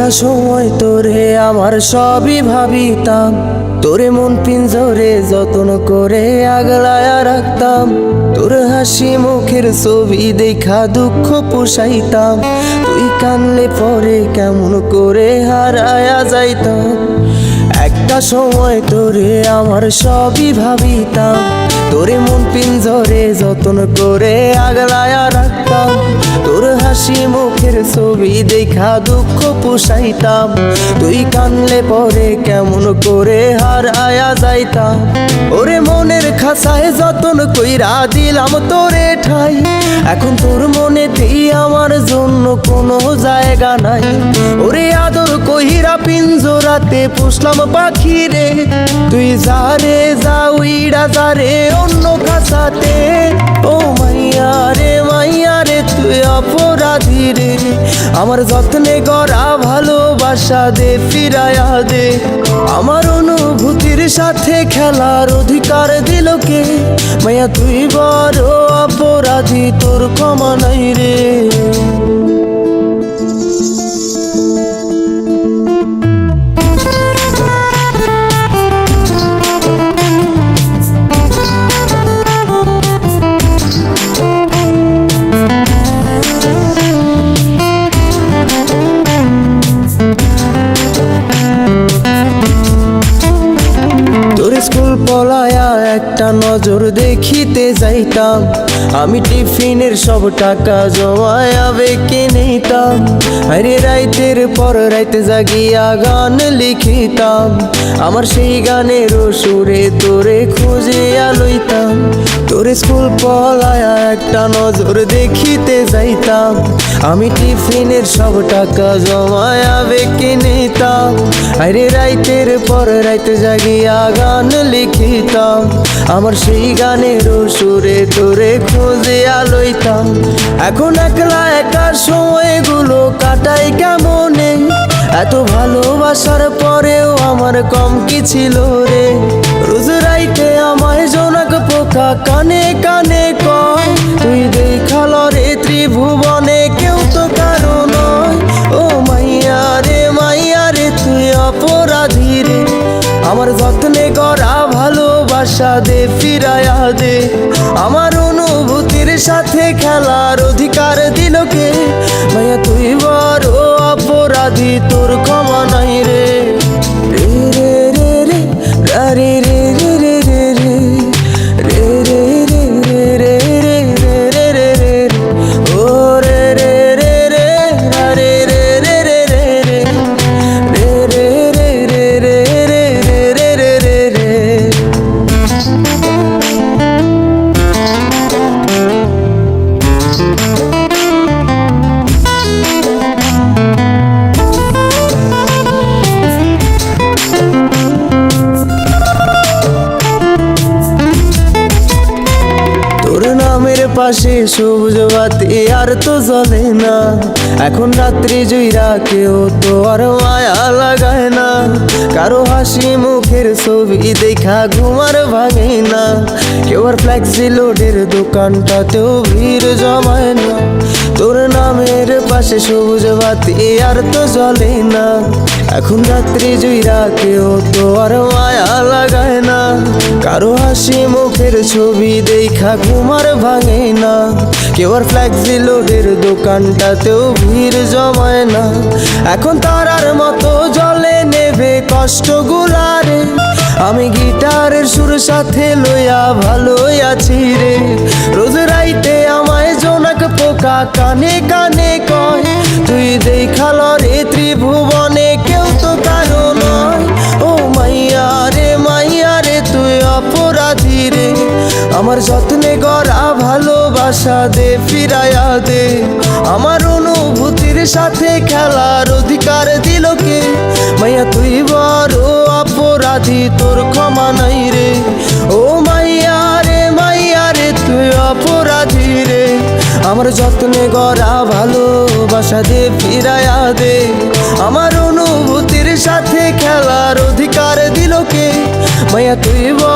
একটা সময় তোরে আমার সবই ভাবিতাম, তোরে মন পিঞ্জরে যত্ন করে আগলায়া রাখতাম। তোর হাসি মুখের ছবি দেখা দুঃখ পোষাইতাম, তুই কানলে পরে কেমন করে হারায়া যাইতাম। একটা সময় তোরে আমার সবই ভাবিতাম, তোরে মন পিঞ্জরে যত্ন করে আগলায়া রাখতাম। তোর হাসি মুখের ছবি দেখা দুঃখ পোষাইতাম, তুই কানলে পরে কেমন করে হারায়া যাইতাম। ওরে মনের খাঁচায় যতন কইরা দিলাম তোরে ঠাই, এখন তোর মনেতেই আমার জন্য কোনো জায়গা নাই। ওরে আদর কইরা পিঞ্জরাতে পুষলাম পাখি রে, তুই যারে যা উইড়া যারে অন্য খাঁচাতে। ও মাইয়া রে তুই অপরাধী রে, আমার যত্নে গড়া ভালোবাসা দে ফিরায়া দে। আমার অনুভূতির সাথে খেলার অধিকার দিল কে? মাইয়া তুই বড় অপরাধী, তোর ক্ষমা নাই রে। স্কুল পলায়া একটা নজর দেখিতে যাইতাম, আমি টিফিনের সব টাকা জমায়া বেঁকে নিতাম। আরে রাইতের পর রাইতে জাগিয়া গান লিখিতাম, আমার সেই গানের সুরে তোরে খুঁজিয়া লইতাম। তোর স্কুল পলায়া একটা নজর দেখিতে যাইতাম, আমি টিফিনের সব টাকা জমায়া বেঁকে নিতাম। আরে রাইতের পর রাইতে জাগিয়া গান লিখিতাম, আমার সেই গানের সুরে তোরে খুঁজিয়া লইতাম। এখন একলা একা সময়গুলো কাটাই কেমনে, এত ভালোবাসার পরেও আমার কম কি ছিল রে। রোজ রাইতে আমায় জোনাক পোকা কানে কানে কয়, তুই দেখাল রে ত্রিভুবনে কেউ তো কারো নয়। ও মাইয়া রে তুই অপরাধী রে, আমার যত্নে গড়া ভালোবাসা দে ফিরায়া দে। আমার অনুভূতির সাথে খেলার অধিকার দিল কে? মাইয়া তুই বড় অপরাধী, তোর ক্ষমা নাই রে। রে রে রে রে রে রে রে রে রে রে রে রে রে রে রে রে রে ও রে রে রে রে রে রে রে রে রে রে পাশে সবুজ বাতি আর তো জ্বলে না, এখন রাত্রি জুইরা কেউ তো আর মায়া লাগায় না। কারো হাসি মুখের ছবি দেখা ঘুমার ভাঙে না, কেউ আর ফ্লেক্সি লোডের দোকানটাতেও ভিড় জমায় না। তোর নামের পাশে সবুজ বাতি আর তো জ্বলে না, এখন রাত্রি জুইরা কেউ তো আর মায়া লাগায় না। কারো হাসি মুখের ছবি দেখা ঘুমার ভাঙে না, কেউ আর ফ্লেক্সি লোডের দোকানটাতেও ভিড় জমায় না। এখন তারার মতো জলে নেভে কষ্টগুলারে, আমি গিটারের সুর সাথে লইয়া ভালোই আছি রে। রোজ রাইতে আমায় জোনাক পোকা কানে কানে কয়, তুই দেখাল রে ত্রিভুবনে কেউ তো কারো নয়। ও মাইয়া রে তুই অপরাধী রে, আমার যত্নে গড়া ভালোবাসা দে ফিরায়া দে। আমার অনুভূতির সাথে খেলার অধিকার দিল কে? মাইয়া তুই বড় অপরাধী, তোর ক্ষমা নাই রে। ও মাইয়া রে তুই অপরাধী রে। আমার যত্নে গড়া ভালোবাসা দে ফিরায়া দে। আমার অনুভূতির সাথে খেলার অধিকার দিল কে? মাইয়া তুই বল